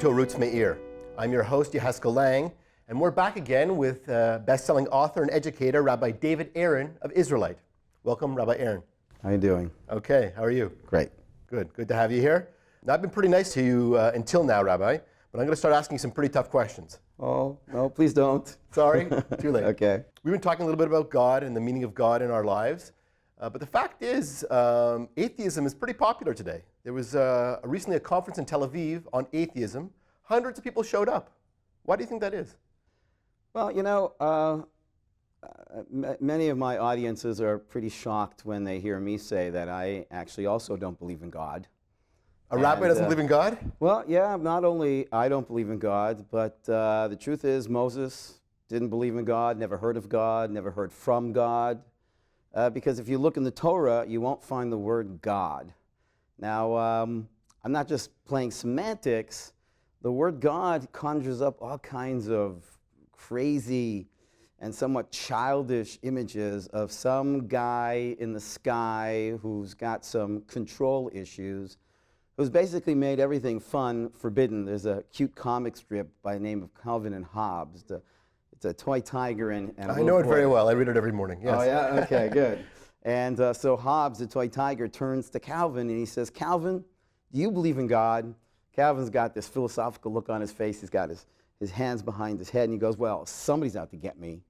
to A Roots Me'ir. I'm your host, Yehaska Lang, and we're back again with best-selling author and educator, Rabbi David Aaron of Israelite. Welcome, Rabbi Aaron. How you doing? Okay, how are you? Great. Good to have you here. Now, I've been pretty nice to you until now, Rabbi, but I'm going to start asking you some pretty tough questions. Oh, no, please don't. Sorry, too late. Okay. We've been talking a little bit about God and the meaning of God in our lives, but the fact is, atheism is pretty popular today. There was recently a conference in Tel Aviv on atheism. Hundreds of people showed up. Why do you think that is? Well, you know, many of my audiences are pretty shocked when they hear me say that I actually also don't believe in God. A rabbi doesn't believe in God? Well, yeah, not only I don't believe in God, but the truth is Moses didn't believe in God, never heard of God, never heard from God. Because if you look in the Torah, you won't find the word God. Now, I'm not just playing semantics. The word God conjures up all kinds of crazy and somewhat childish images of some guy in the sky who's got some control issues, who's basically made everything fun forbidden. There's a cute comic strip by the name of Calvin and Hobbes. It's a toy tiger and I know it very well. I read it every morning. Yes. Oh, yeah? Okay, good. And so Hobbes, the toy tiger, turns to Calvin and he says, Calvin, do you believe in God? Calvin's got this philosophical look on his face. He's got his hands behind his head and he goes, well, somebody's out to get me.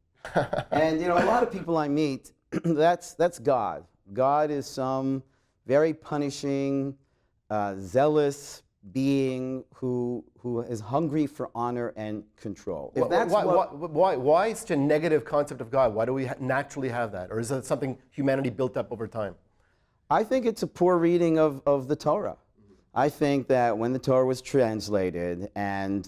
And you know, a lot of people I meet, that's God. God is some very punishing, zealous being who is hungry for honor and control. If why is such a negative concept of God? Why do we naturally have that? Or is that something humanity built up over time? I think it's a poor reading of the Torah. I think that when the Torah was translated and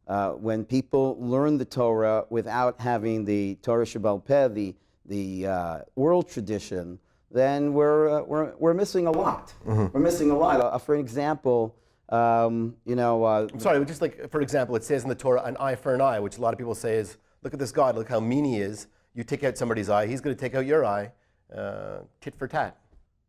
when people learned the Torah without having the Torah Shebaal Peh, the oral tradition, then we're missing a lot. Mm-hmm. We're missing a lot. For an example, you know... I'm sorry, just like, for example, it says in the Torah, an eye for an eye, which a lot of people say is, look at this God, look how mean he is. You take out somebody's eye, he's going to take out your eye, tit for tat.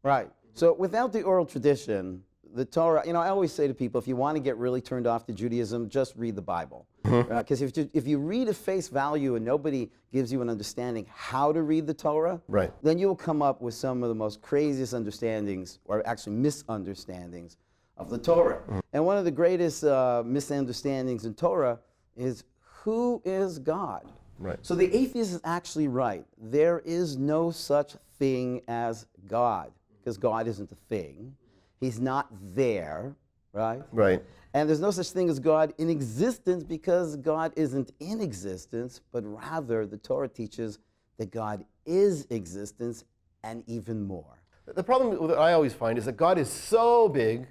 Right. So without the oral tradition, the Torah, you know, I always say to people, if you want to get really turned off to Judaism, just read the Bible. Because if you read at face value and nobody gives you an understanding how to read the Torah, right, then you'll come up with some of the most craziest understandings, or actually misunderstandings, of the Torah. And one of the greatest misunderstandings in Torah is, who is God? Right. So the atheist is actually right. There is no such thing as God, because God isn't a thing. He's not there, right? Right. And there's no such thing as God in existence, because God isn't in existence, but rather the Torah teaches that God is existence and even more. The problem that I always find is that God is so big,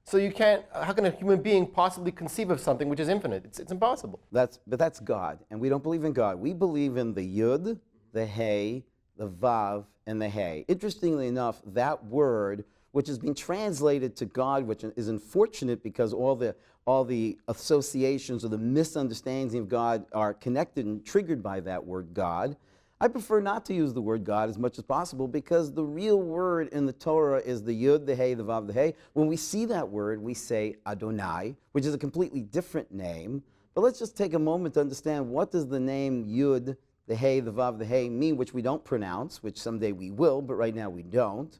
so you can't, how can a human being possibly conceive of something which is infinite? It's impossible. But that's God, and we don't believe in God. We believe in the Yud, the Hey, the Vav, and the Hey. Interestingly enough, that word, which has been translated to God, which is unfortunate because all the associations or the misunderstandings of God are connected and triggered by that word God. I prefer not to use the word God as much as possible, because the real word in the Torah is the Yud, the Hey, the Vav, the Hey. When we see that word, we say Adonai, which is a completely different name. But let's just take a moment to understand, what does the name Yud, the Hey, the Vav, the Hey mean, which we don't pronounce, which someday we will, but right now we don't.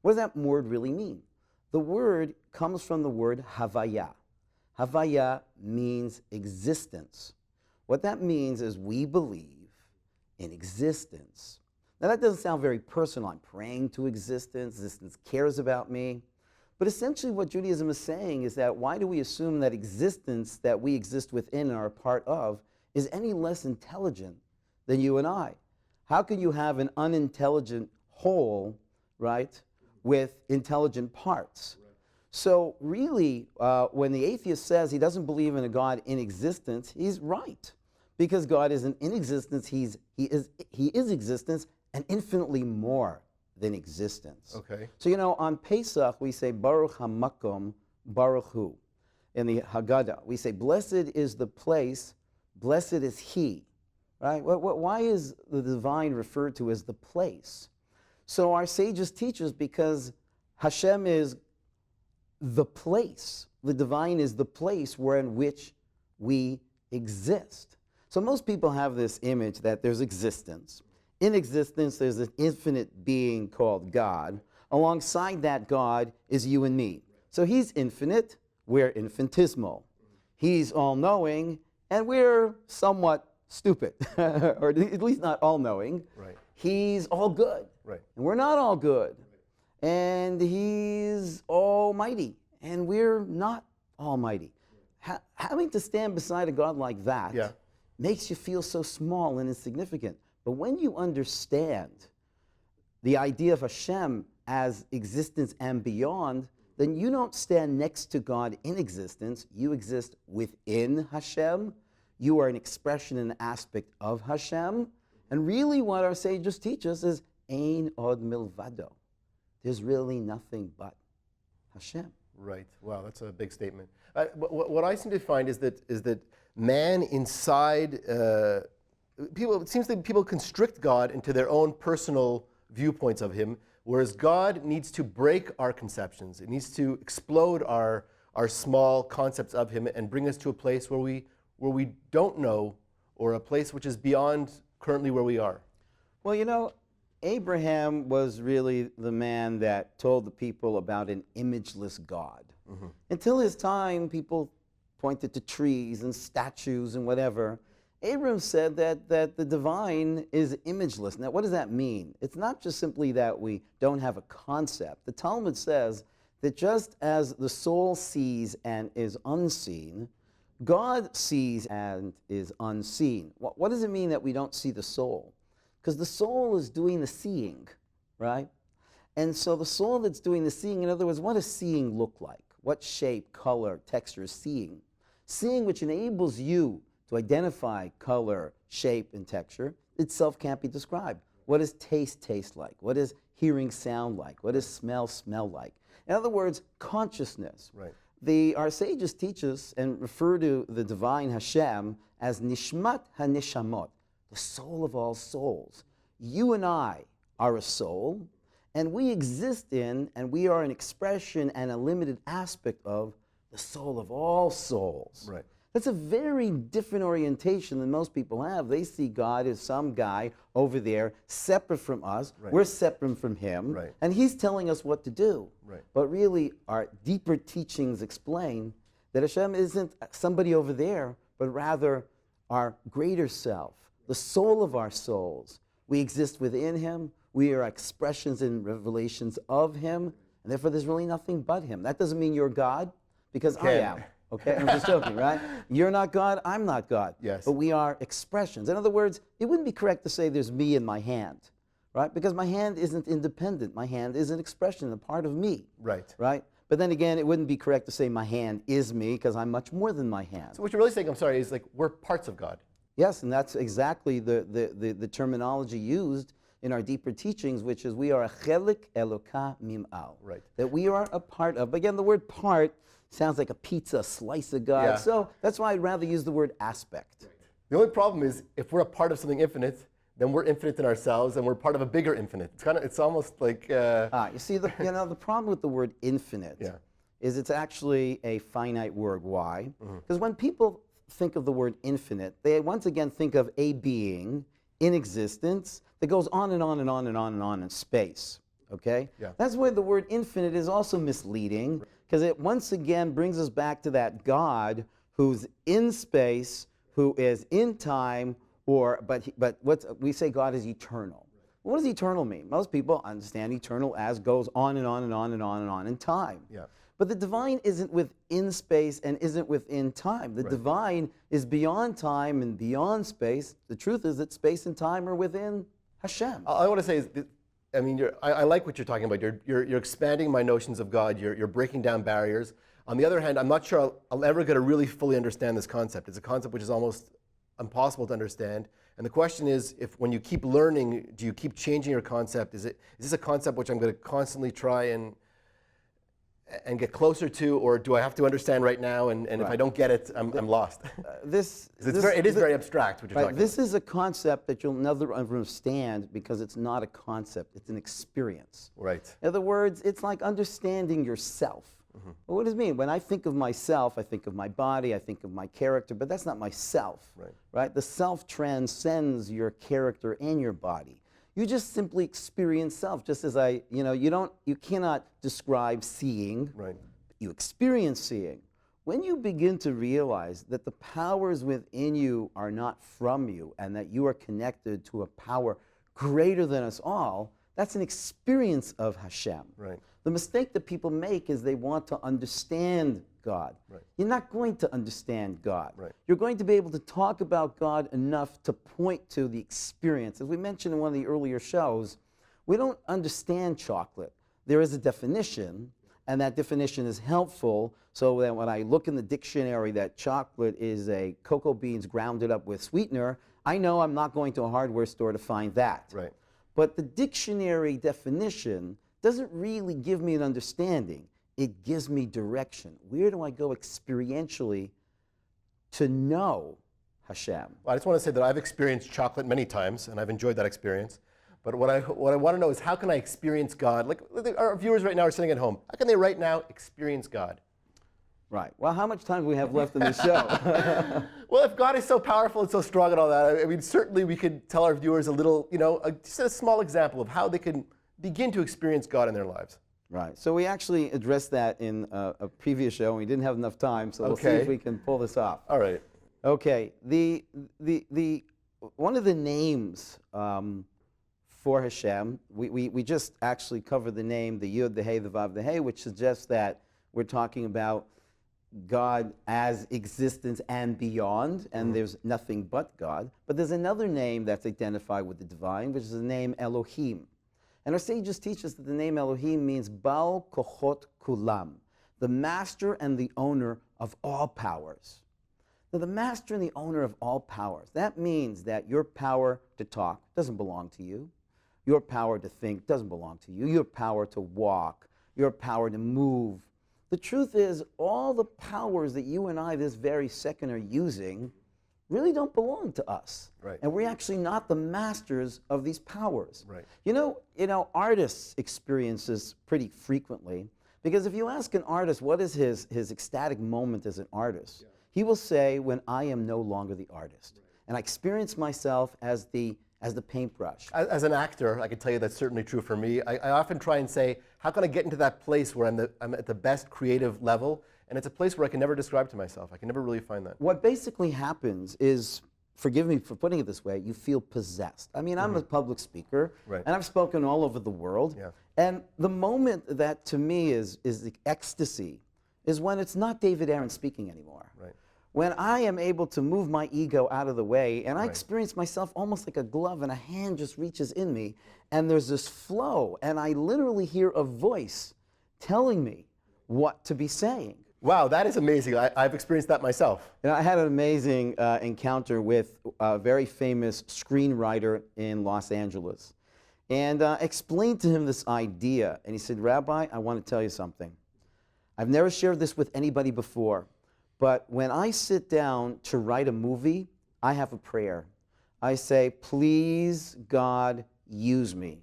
What does that word really mean? The word comes from the word Havaya. Havaya means existence. What that means is we believe in existence. Now that doesn't sound very personal. I'm praying to existence. Existence cares about me. But essentially what Judaism is saying is that, why do we assume that existence that we exist within and are a part of is any less intelligent than you and I? How can you have an unintelligent whole, right, with intelligent parts? Right. So really, when the atheist says he doesn't believe in a God in existence, he's right. Because God isn't in existence, he is existence, and infinitely more than existence. Okay. So you know, on Pesach we say Baruch HaMakom Baruch Hu. In the Haggadah we say, blessed is the place, blessed is He. Right? Why is the divine referred to as the place? So our sages teach us, because Hashem is the place. The divine is the place where in which we exist. So most people have this image that there's existence. In existence, there's an infinite being called God. Alongside that God is you and me. So he's infinite, we're infinitesimal. He's all-knowing, and we're somewhat stupid, or at least not all-knowing. Right. He's all good, Right. and we're not all good. And he's almighty, and we're not almighty. Having to stand beside a God like that makes you feel so small and insignificant. But when you understand the idea of Hashem as existence and beyond, then you don't stand next to God in existence. You exist within Hashem. You are an expression and aspect of Hashem. And really what our sages teach us is Ein od milvado. There's really nothing but Hashem. Right. Wow, that's a big statement. What I seem to find is that man inside people. It seems that people constrict God into their own personal viewpoints of Him, whereas God needs to break our conceptions. It needs to explode our small concepts of Him and bring us to a place where we don't know, or a place which is beyond currently where we are. Well, you know, Abraham was really the man that told the people about an imageless God. Mm-hmm. Until his time, people pointed to trees and statues and whatever. Abraham said that the divine is imageless. Now, what does that mean? It's not just simply that we don't have a concept. The Talmud says that just as the soul sees and is unseen, God sees and is unseen. What does it mean that we don't see the soul? Because the soul is doing the seeing, right? And so the soul that's doing the seeing, in other words, what does seeing look like? What shape, color, texture is seeing? Seeing, which enables you to identify color, shape, and texture, itself can't be described. What does taste taste like? What does hearing sound like? What does smell smell like? In other words, consciousness. Right. Our sages teach us and refer to the divine Hashem as Nishmat HaNishamot, the soul of all souls. You and I are a soul, and we exist in, and we are an expression and a limited aspect of the soul of all souls. Right. That's a very different orientation than most people have. They see God as some guy over there, separate from us. Right. We're separate from Him. Right. And He's telling us what to do. Right. But really, our deeper teachings explain that Hashem isn't somebody over there, but rather our greater self, the soul of our souls. We exist within Him. We are expressions and revelations of Him. And therefore, there's really nothing but Him. That doesn't mean you're God, because I am. Okay, I'm just joking, right? You're not God, I'm not God. Yes. But we are expressions. In other words, it wouldn't be correct to say there's me in my hand, right? Because my hand isn't independent. My hand is an expression, a part of me. Right. Right? But then again, it wouldn't be correct to say my hand is me, because I'm much more than my hand. So what you're really saying, I'm sorry, is like we're parts of God. Yes, and that's exactly the terminology used in our deeper teachings, which is we are a chelik eloka mim'al. Right. That we are a part of. Again, the word part sounds like a pizza, slice of God. Yeah. So that's why I'd rather use the word aspect. The only problem is if we're a part of something infinite, then we're infinite in ourselves, and we're part of a bigger infinite. It's almost like. You see, the problem with the word infinite is it's actually a finite word. Why? Because when people think of the word infinite, they once again think of a being in existence that goes on and on and on and on and on in space. Okay? Yeah. That's why the word infinite is also misleading, because it once again brings us back to that God who's in space, who is in time, but we say God is eternal. What does eternal mean? Most people understand eternal as goes on and on and on and on and on in time. Yeah. But the divine isn't within space and isn't within time. The divine is beyond time and beyond space. The truth is that space and time are within Hashem. All I want to say is, I mean, I like what you're talking about. You're expanding my notions of God. You're breaking down barriers. On the other hand, I'm not sure I'll ever get to really fully understand this concept. It's a concept which is almost impossible to understand. And the question is, if when you keep learning, do you keep changing your concept? Is this a concept which I'm going to constantly try and get closer to, or do I have to understand right now? And if I don't get it, I'm lost. It is very abstract, what you're talking about. This is a concept that you'll never understand because it's not a concept, it's an experience. Right. In other words, it's like understanding yourself. Well, what does it mean? When I think of myself, I think of my body, I think of my character, but that's not myself, right? The self transcends your character and your body. You just simply experience self, just as you cannot describe seeing, you experience seeing. When you begin to realize that the powers within you are not from you and that you are connected to a power greater than us all, that's an experience of Hashem. The mistake that people make is they want to understand God. You're not going to understand God. You're going to be able to talk about God enough to point to the experience. As we mentioned in one of the earlier shows, we don't understand chocolate. There is a definition, and that definition is helpful so that when I look in the dictionary that chocolate is a cocoa beans grounded up with sweetener, I know I'm not going to a hardware store to find that. But the dictionary definition doesn't really give me an understanding. It gives me direction. Where do I go experientially to know Hashem? Well, I just want to say that I've experienced chocolate many times, and I've enjoyed that experience. But what I want to know is, how can I experience God? Like our viewers right now are sitting at home. How can they right now experience God? Right. Well, how much time do we have left in the show? Well, if God is so powerful and so strong and all that, I mean, certainly we could tell our viewers a little, just a small example of how they can begin to experience God in their lives. Right. So we actually addressed that in a previous show, and we didn't have enough time, so we'll see if we can pull this off. All right. Okay. One of the names for Hashem, we just actually covered the name, the Yud, the Hey, the Vav, the Hey, which suggests that we're talking about God as existence and beyond, and there's nothing but God. But there's another name that's identified with the divine, which is the name Elohim. And our sages teach us that the name Elohim means Baal Kochot Kulam, the master and the owner of all powers. Now, the master and the owner of all powers, that means that your power to talk doesn't belong to you. Your power to think doesn't belong to you. Your power to walk, your power to move. The truth is, all the powers that you and I this very second are using really don't belong to us. And we're actually not the masters of these powers. You know, artists experience this pretty frequently, because if you ask an artist what is his ecstatic moment as an artist, he will say, when I am no longer the artist. And I experience myself as the paintbrush. As an actor, I can tell you that's certainly true for me. I often try and say, how can I get into that place where I'm at the best creative level? And it's a place where I can never describe to myself. I can never really find that. What basically happens is, forgive me for putting it this way, you feel possessed. I mean, I'm a public speaker, and I've spoken all over the world. And the moment that to me is the ecstasy is when it's not David Aaron speaking anymore. When I am able to move my ego out of the way, and I experience myself almost like a glove, and a hand just reaches in me, and there's this flow, and I literally hear a voice telling me what to be saying. Wow, that is amazing. I've experienced that myself. You know, I had an amazing encounter with a very famous screenwriter in Los Angeles, and explained to him this idea, and he said, Rabbi, I want to tell you something. I've never shared this with anybody before. But when I sit down to write a movie, I have a prayer. I say, please, God, use me.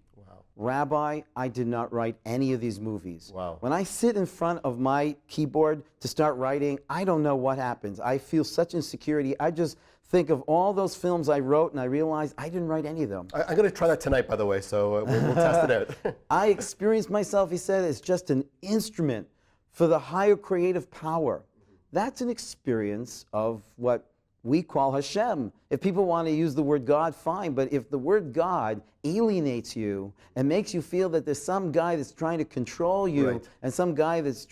Rabbi, I did not write any of these movies. When I sit in front of my keyboard to start writing, I don't know what happens. I feel such insecurity. I just think of all those films I wrote, and I realize I didn't write any of them. I'm going to try that tonight, by the way, so we'll test it out. I experience myself, he said, as just an instrument for the higher creative power. That's an experience of what we call Hashem. If people want to use the word God, fine, but if the word God alienates you and makes you feel that there's some guy that's trying to control you and some guy that's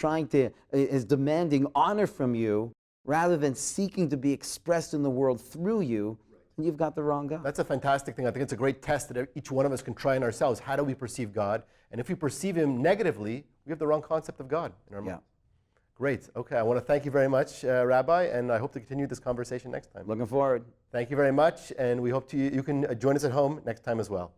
is demanding honor from you rather than seeking to be expressed in the world through you, then you've got the wrong God. That's a fantastic thing. I think it's a great test that each one of us can try in ourselves. How do we perceive God? And if we perceive him negatively, we have the wrong concept of God in our mind. Great. Okay, I want to thank you very much, Rabbi, and I hope to continue this conversation next time. Looking forward. Thank you very much, and we hope you can join us at home next time as well.